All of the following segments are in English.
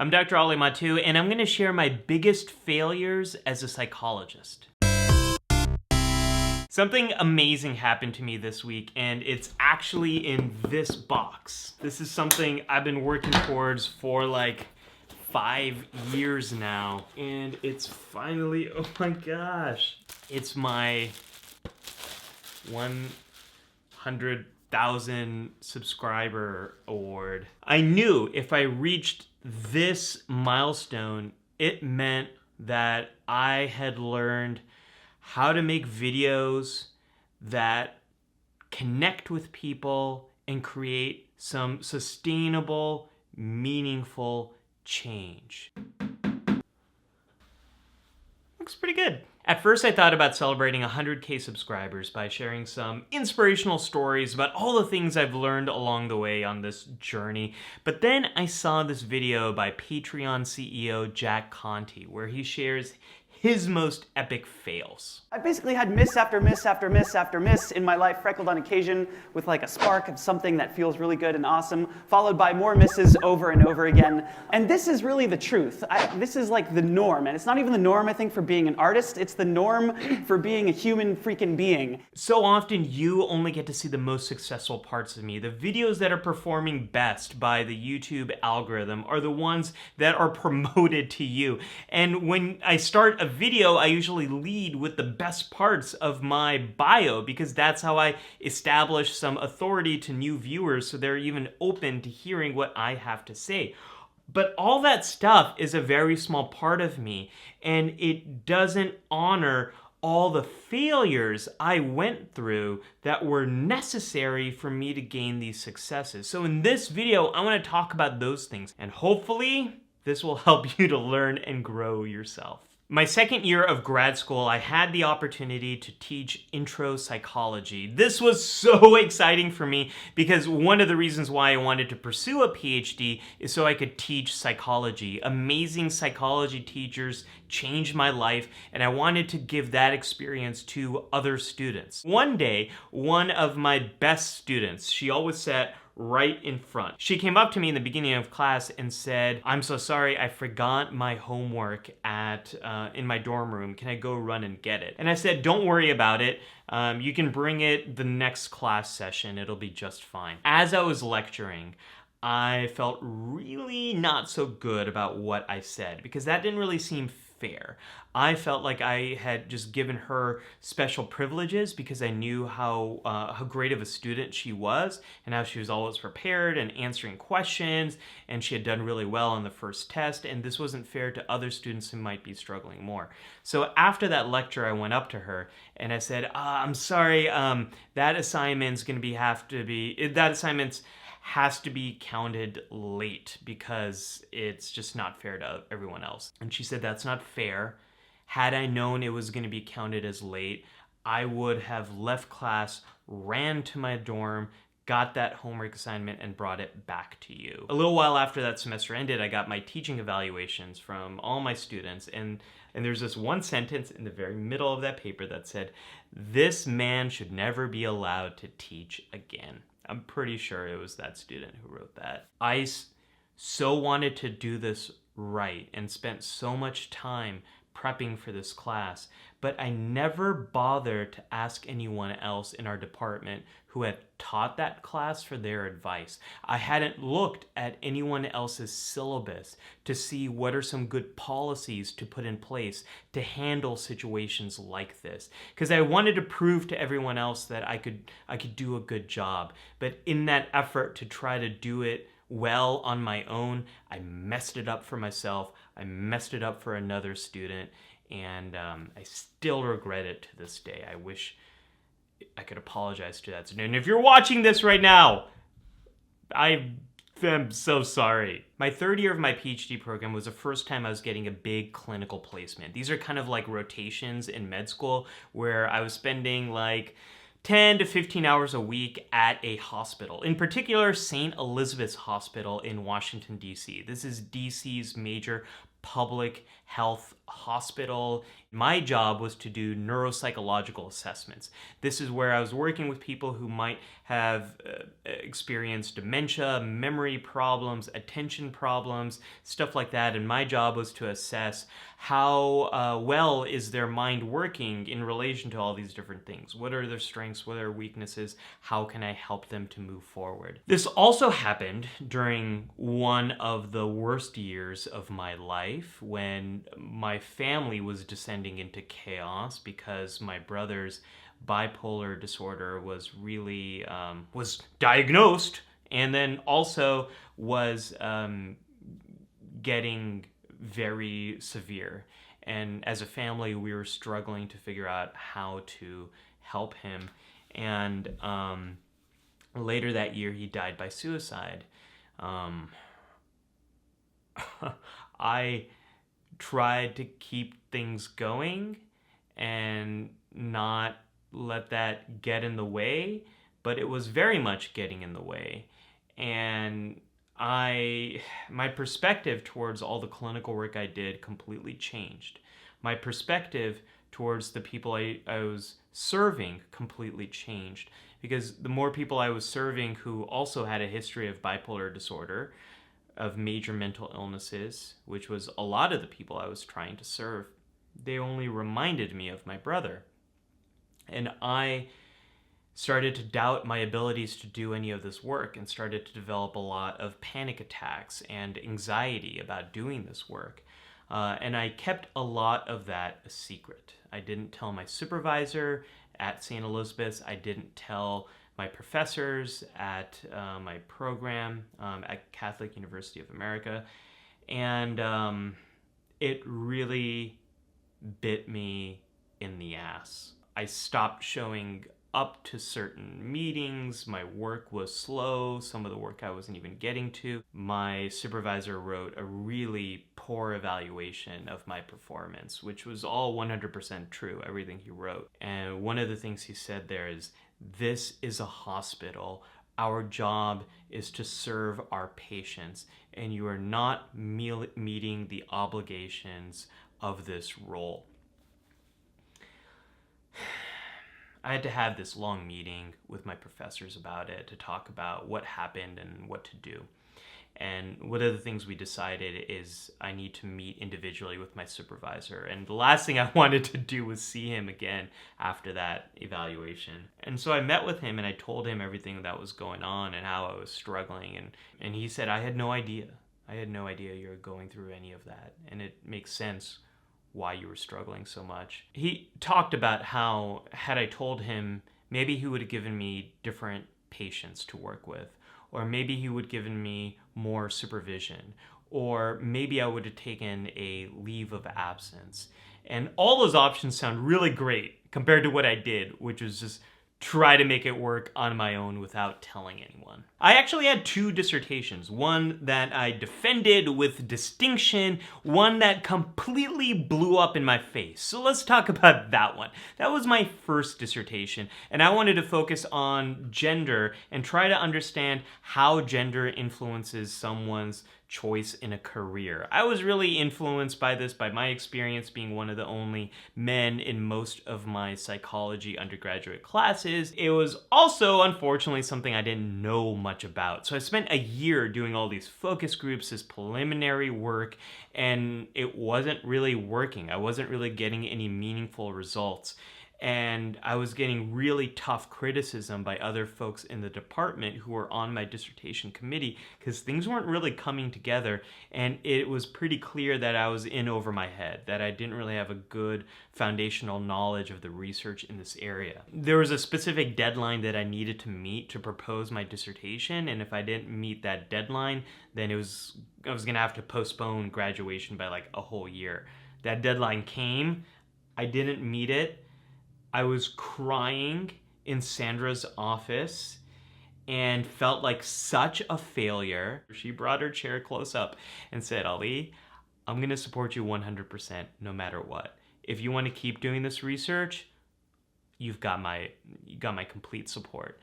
I'm Dr. Ali Matu, and I'm going to share my biggest failures as a psychologist. Something amazing happened to me this week, and it's actually in this box. This is something I've been working towards for like 5 years now, and it's finally, oh my gosh, it's my 100,000 subscriber award. I knew if I reached this milestone, it meant that I had learned how to make videos that connect with people and create some sustainable, meaningful change. Looks pretty good. At first, I thought about celebrating 100K subscribers by sharing some inspirational stories about all the things I've learned along the way on this journey. But then I saw this video by Patreon CEO Jack Conte, where he shares his most epic fails. I basically had miss after miss after miss after miss in my life, freckled on occasion with like a spark of something that feels really good and awesome, followed by more misses over and over again. And this is really the truth. This is like the norm, and it's not even the norm, I think, for being an artist. It's the norm for being a human freaking being. So often you only get to see the most successful parts of me. The videos that are performing best by the YouTube algorithm are the ones that are promoted to you. And when I start a video, I usually lead with the best parts of my bio because that's how I establish some authority to new viewers so they're even open to hearing what I have to say. But all that stuff is a very small part of me, and it doesn't honor all the failures I went through that were necessary for me to gain these successes. So in this video, I want to talk about those things, and hopefully this will help you to learn and grow yourself. My second year of grad school, I had the opportunity to teach intro psychology. This was so exciting for me because one of the reasons why I wanted to pursue a PhD is so I could teach psychology. Amazing psychology teachers changed my life, and I wanted to give that experience to other students. One day, one of my best students, she always sat right in front. She came up to me in the beginning of class and said, "I'm so sorry, I forgot my homework in my dorm room. Can I go run and get it?" And I said, "Don't worry about it. You can bring it the next class session. It'll be just fine." As I was lecturing, I felt really not so good about what I said because that didn't really seem fair. I felt like I had just given her special privileges because I knew how great of a student she was and how she was always prepared and answering questions, and she had done really well on the first test, and this wasn't fair to other students who might be struggling more. So after that lecture, I went up to her and I said, "I'm sorry, that assignment's has to be counted late because it's just not fair to everyone else." And she said, "That's not fair. Had I known it was going to be counted as late, I would have left class, ran to my dorm, got that homework assignment, and brought it back to you." A little while after that semester ended, I got my teaching evaluations from all my students, and there's this one sentence in the very middle of that paper that said, "This man should never be allowed to teach again." I'm pretty sure it was that student who wrote that. I so wanted to do this right and spent so much time prepping for this class, but I never bothered to ask anyone else in our department who had taught that class for their advice. I hadn't looked at anyone else's syllabus to see what are some good policies to put in place to handle situations like this, because I wanted to prove to everyone else that I could do a good job. But in that effort to try to do it well on my own, I messed it up for myself. I messed it up for another student, and I still regret it to this day. I wish I could apologize to that student. And if you're watching this right now, I am so sorry. My third year of my PhD program was the first time I was getting a big clinical placement. These are kind of like rotations in med school where I was spending like 10 to 15 hours a week at a hospital, in particular St. Elizabeth's Hospital in Washington, D.C. This is D.C.'s major public health hospital. My job was to do neuropsychological assessments. This is where I was working with people who might have experienced dementia, memory problems, attention problems, stuff like that. And my job was to assess how well is their mind working in relation to all these different things. What are their strengths? What are their weaknesses? How can I help them to move forward? This also happened during one of the worst years of my life, when my family was descending into chaos because my brother's bipolar disorder was really was diagnosed, and then also was getting very severe. And as a family, we were struggling to figure out how to help him. And later that year, he died by suicide. I tried to keep things going and not let that get in the way, but it was very much getting in the way. And my perspective towards all the clinical work I did completely changed. My perspective towards the people I was serving completely changed, because the more people I was serving who also had a history of bipolar disorder, of major mental illnesses, which was a lot of the people I was trying to serve, they only reminded me of my brother. And I started to doubt my abilities to do any of this work, and started to develop a lot of panic attacks and anxiety about doing this work. And I kept a lot of that a secret. I didn't tell my supervisor at St. Elizabeth's. I didn't tell my professors at my program at Catholic University of America. And it really bit me in the ass. I stopped showing up to certain meetings. My work was slow. Some of the work I wasn't even getting to. My supervisor wrote a really poor evaluation of my performance, which was all 100% true, everything he wrote. And one of the things he said there is, "This is a hospital. Our job is to serve our patients, and you are not meeting the obligations of this role." I had to have this long meeting with my professors about it to talk about what happened and what to do. And one of the things we decided is I need to meet individually with my supervisor. And the last thing I wanted to do was see him again after that evaluation. And so I met with him and I told him everything that was going on and how I was struggling. And he said, "I had no idea. I had no idea you were going through any of that. And it makes sense why you were struggling so much." He talked about how, had I told him, maybe he would have given me different patients to work with, or maybe he would have given me more supervision, or maybe I would have taken a leave of absence. And all those options sound really great compared to what I did, which was just try to make it work on my own without telling anyone. I actually had 2 dissertations, one that I defended with distinction, one that completely blew up in my face. So let's talk about that one. That was my first dissertation, and I wanted to focus on gender and try to understand how gender influences someone's choice in a career. I was really influenced by this, by my experience being one of the only men in most of my psychology undergraduate classes. It was also, unfortunately, something I didn't know much about. So I spent a year doing all these focus groups, this preliminary work, and it wasn't really working. I wasn't really getting any meaningful results. And I was getting really tough criticism by other folks in the department who were on my dissertation committee, because things weren't really coming together, and it was pretty clear that I was in over my head, that I didn't really have a good foundational knowledge of the research in this area. There was a specific deadline that I needed to meet to propose my dissertation, and if I didn't meet that deadline, then I was going to have to postpone graduation by like a whole year. That deadline came, I didn't meet it. I was crying in Sandra's office and felt like such a failure. She brought her chair close up and said, "Ali, I'm going to support you 100% no matter what. If you want to keep doing this research, you got my complete support.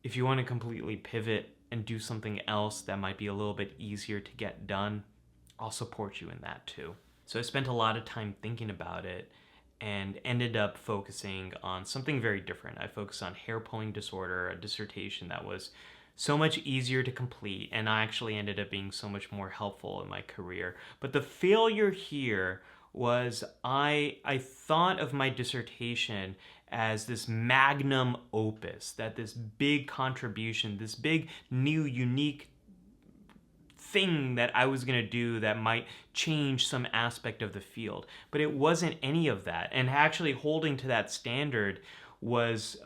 If you want to completely pivot and do something else that might be a little bit easier to get done, I'll support you in that too. So I spent a lot of time thinking about it and ended up focusing on something very different. I focused on hair pulling disorder, a dissertation that was so much easier to complete, and I actually ended up being so much more helpful in my career. But the failure here was I thought of my dissertation as this magnum opus, that this big contribution, this big new unique thing that I was going to do that might change some aspect of the field. But it wasn't any of that. And actually holding to that standard was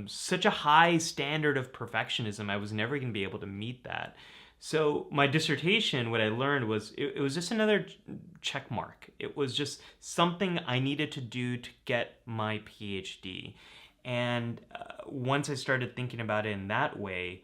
such a high standard of perfectionism, I was never going to be able to meet that. So my dissertation, what I learned was it was just another check mark. It was just something I needed to do to get my PhD. And once I started thinking about it in that way,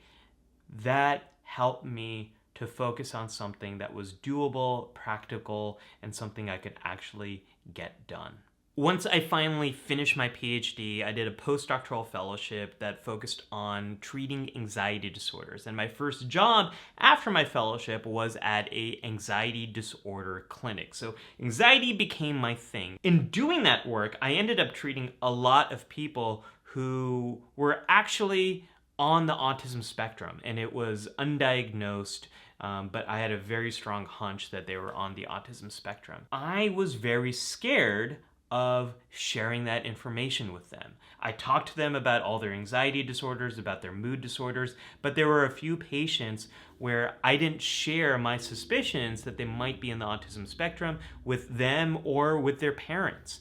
that helped me to focus on something that was doable, practical, and something I could actually get done. Once I finally finished my PhD, I did a postdoctoral fellowship that focused on treating anxiety disorders. And my first job after my fellowship was at an anxiety disorder clinic. So anxiety became my thing. In doing that work, I ended up treating a lot of people who were actually on the autism spectrum, and it was undiagnosed. But I had a very strong hunch that they were on the autism spectrum. I was very scared of sharing that information with them. I talked to them about all their anxiety disorders, about their mood disorders, but there were a few patients where I didn't share my suspicions that they might be in the autism spectrum with them or with their parents.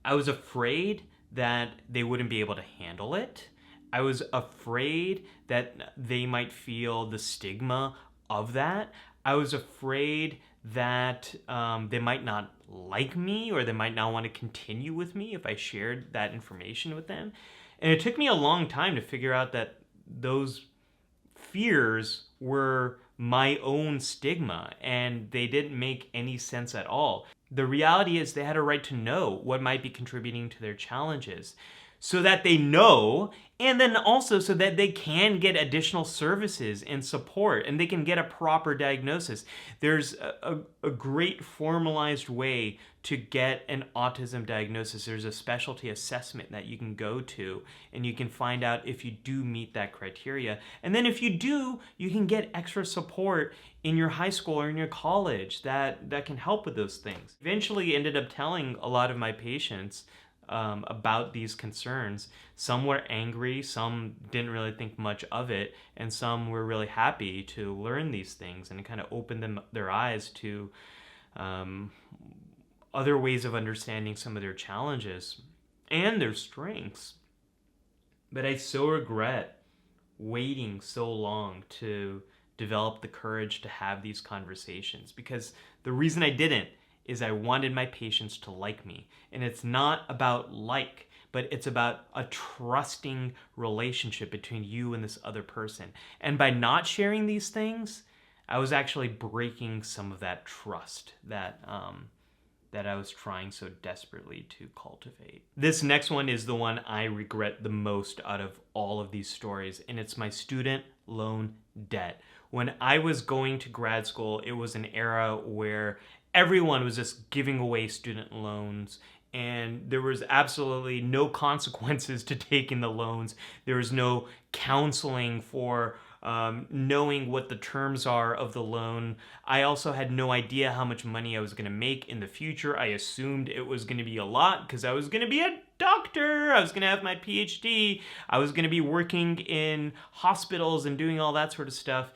I was afraid that they wouldn't be able to handle it. I was afraid that they might feel the stigma of that. I was afraid that they might not like me, or they might not want to continue with me if I shared that information with them. And it took me a long time to figure out that those fears were my own stigma, and they didn't make any sense at all. The reality is they had a right to know what might be contributing to their challenges, so that they know, and then also so that they can get additional services and support, and they can get a proper diagnosis. There's a great formalized way to get an autism diagnosis. There's a specialty assessment that you can go to, and you can find out if you do meet that criteria. And then if you do, you can get extra support in your high school or in your college that can help with those things. Eventually ended up telling a lot of my patients about these concerns. Some were angry, some didn't really think much of it, and some were really happy to learn these things, and it kind of opened their eyes to other ways of understanding some of their challenges and their strengths. But I so regret waiting so long to develop the courage to have these conversations, because the reason I didn't is I wanted my patients to like me. And it's not about like, but it's about a trusting relationship between you and this other person. And by not sharing these things, I was actually breaking some of that trust that I was trying so desperately to cultivate. This next one is the one I regret the most out of all of these stories, and it's my student loan debt. When I was going to grad school, it was an era where everyone was just giving away student loans, and there was absolutely no consequences to taking the loans. There was no counseling for knowing what the terms are of the loan. I also had no idea how much money I was going to make in the future. I assumed it was going to be a lot because I was going to be a doctor. I was going to have my PhD. I was going to be working in hospitals and doing all that sort of stuff.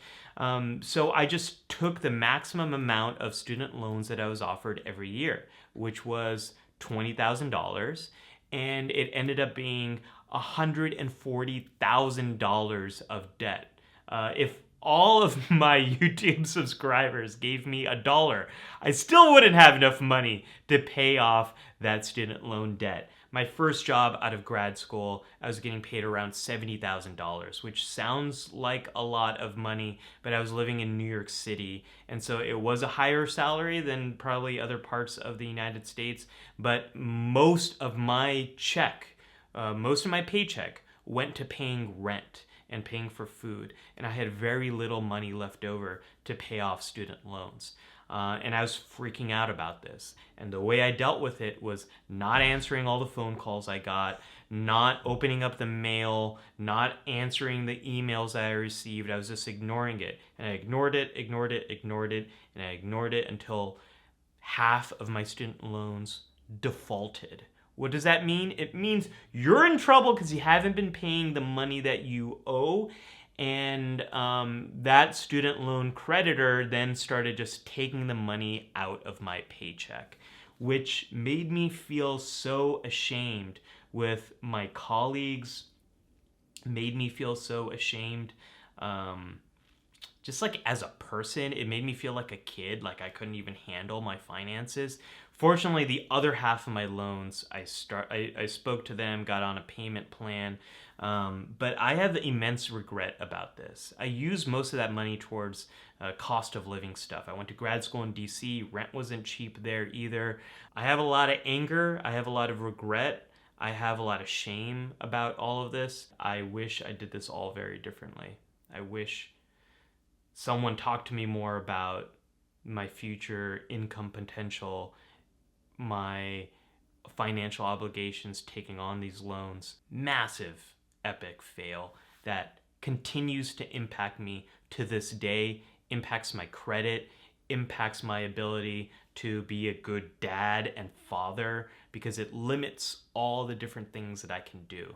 So I just took the maximum amount of student loans that I was offered every year, which was $20,000, and it ended up being $140,000 of debt. If all of my YouTube subscribers gave me $1, I still wouldn't have enough money to pay off that student loan debt. My first job out of grad school, I was getting paid around $70,000, which sounds like a lot of money, but I was living in New York City, and so it was a higher salary than probably other parts of the United States, but most of my paycheck went to paying rent and paying for food, and I had very little money left over to pay off student loans. And I was freaking out about this. And the way I dealt with it was not answering all the phone calls I got, not opening up the mail, not answering the emails that I received. I was just ignoring it. And I ignored it, and I ignored it until half of my student loans defaulted. What does that mean? It means you're in trouble because you haven't been paying the money that you owe. And that student loan creditor then started just taking the money out of my paycheck, which made me feel so ashamed with my colleagues, made me feel so ashamed just like as a person. It made me feel like a kid, like I couldn't even handle my finances. Fortunately, the other half of my loans, I spoke to them, got on a payment plan, but I have immense regret about this. I used most of that money towards cost of living stuff. I went to grad school in DC. Rent wasn't cheap there either. I have a lot of anger. I have a lot of regret. I have a lot of shame about all of this. I wish I did this all very differently. I wish someone talked to me more about my future income potential, my financial obligations, taking on these loans. Massive, epic fail that continues to impact me to this day, impacts my credit, impacts my ability to be a good dad and father, because it limits all the different things that I can do.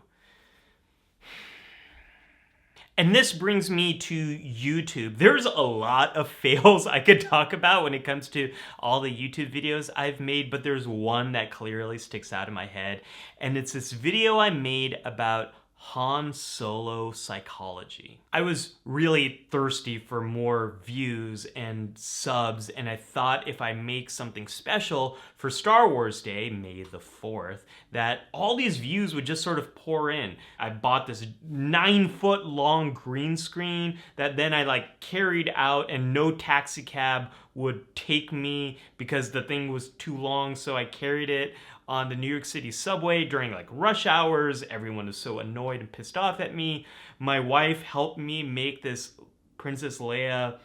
And this brings me to YouTube. There's a lot of fails I could talk about when it comes to all the YouTube videos I've made, but there's one that clearly sticks out in my head, and it's this video I made about Han Solo psychology. I was really thirsty for more views and subs, and I thought if I make something special for Star Wars Day, May the 4th, that all these views would just sort of pour in. I bought this 9-foot long green screen that then I carried out, and no taxi cab would take me because the thing was too long, so I carried it on the New York City subway during rush hours. Everyone was so annoyed and pissed off at me. My wife helped me make this Princess Leia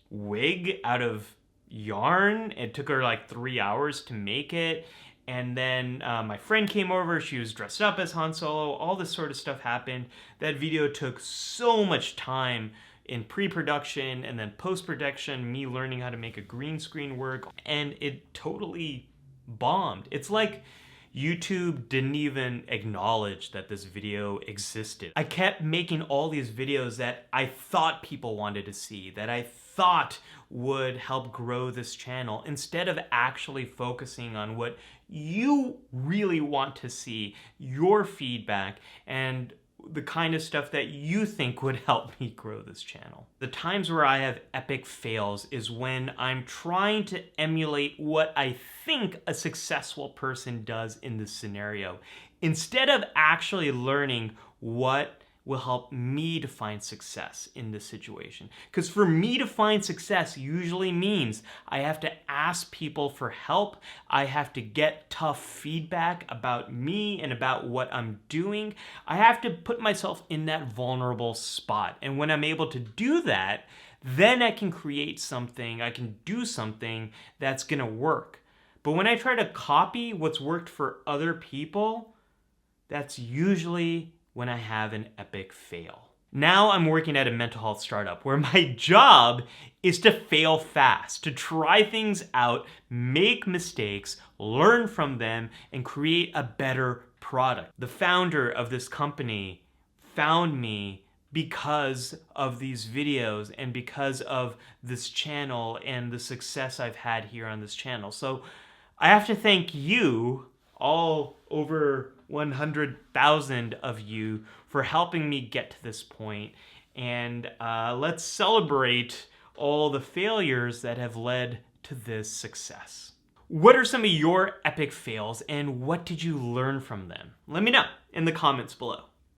wig out of yarn. It took her 3 hours to make it. And then my friend came over. She was dressed up as Han Solo. All this sort of stuff happened. That video took so much time in pre-production and then post-production, me learning how to make a green screen work, and it totally bombed. It's like YouTube didn't even acknowledge that this video existed. I kept making all these videos that I thought people wanted to see, that I thought would help grow this channel, instead of actually focusing on what you really want to see, your feedback, and the kind of stuff that you think would help me grow this channel. The times where I have epic fails is when I'm trying to emulate what I think a successful person does in this scenario, instead of actually learning what will help me to find success in this situation. Because for me to find success usually means I have to ask people for help. I have to get tough feedback about me and about what I'm doing. I have to put myself in that vulnerable spot. And when I'm able to do that, then I can create something, I can do something that's gonna work. But when I try to copy what's worked for other people, that's usually when I have an epic fail. Now I'm working at a mental health startup where my job is to fail fast, to try things out, make mistakes, learn from them, and create a better product. The founder of this company found me because of these videos and because of this channel and the success I've had here on this channel. So I have to thank you, all over 100,000 of you, for helping me get to this point. And let's celebrate all the failures that have led to this success. What are some of your epic fails, and what did you learn from them? Let me know in the comments below.